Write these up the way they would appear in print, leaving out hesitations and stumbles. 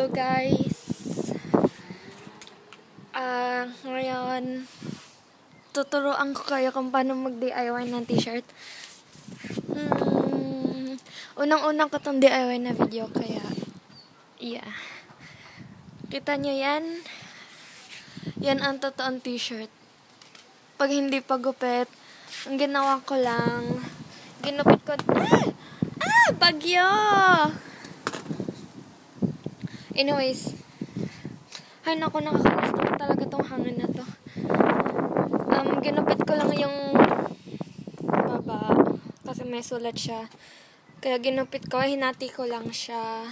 Hello guys. Ngayon tuturuan ko kayo kung paano mag-DIY ng t-shirt. Unang-unang ko tong DIY na video kaya yeah. Kita nyo yan? Yan ang totoong t-shirt. Pag hindi pa gupit, ang ginawa ko lang, ginupit ko. Bagyo! Anyways, ay naku, nakakainis naman talaga tong hangin na to. Ginupit ko lang yung baba kasi may sulat siya. Kaya ginupit ko, hinati ko lang siya.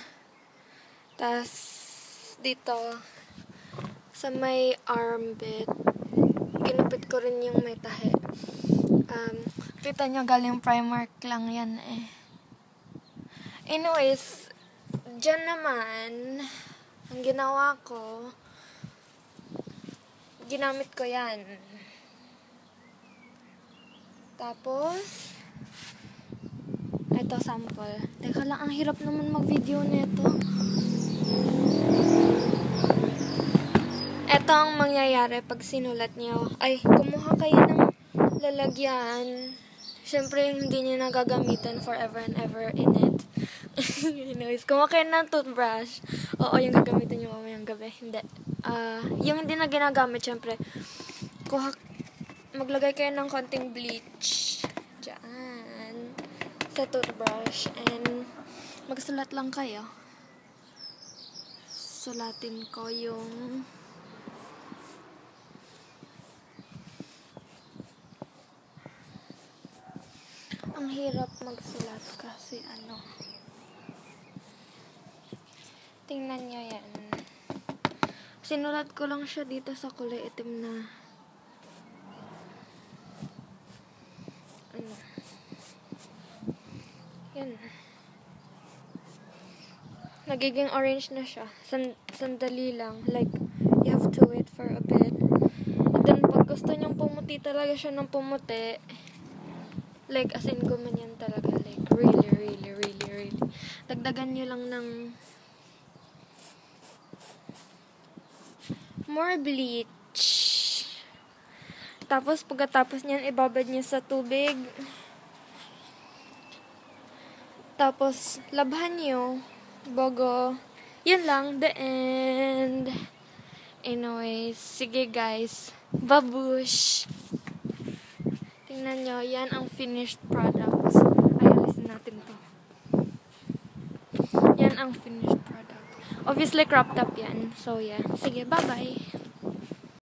Tas dito sa may armpit, ginupit ko rin yung may tahi. Kita nyo, galing Primark lang yan eh. Anyways, dyan naman, ang ginawa ko, ginamit ko yan. Tapos, ito sample. Teka lang, ang hirap naman mag-video nito. Ito ang mangyayari pag sinulat niyo. Ay, kumuha kayo ng lalagyan. Siyempre, hindi niyo nagagamitan forever and ever in it. Anyways, kumuha kayo ng toothbrush. Oo, yung gagamitin niyo mamayang gabi. Hindi. Yung hindi na ginagamit, siyempre, maglagay kayo ng konting bleach. Diyan. Sa toothbrush. And, magsulat lang kayo. Sulatin ko yung ang hirap magsulat kasi tingnan nyo yan. Sinulat ko lang siya dito sa kulay itim na yan. Nagiging orange na siya. Sandali lang. Like, you have to wait for a bit. And then, pag gusto nyong pumuti talaga siya ng pumuti, like, as in, gumanyan talaga. Like, really. Dagdagan nyo lang ng more bleach. Tapos, pagkatapos nyan, ibabad nyo sa tubig. Tapos, labhan nyo. Bago. Yun lang. The end. Anyways, sige guys. Babush! Tingnan nyo, yan ang finished products. Ay, alisin natin to. Yan ang finished product. Obviously, cropped up yan. So, yeah. Sige, bye-bye!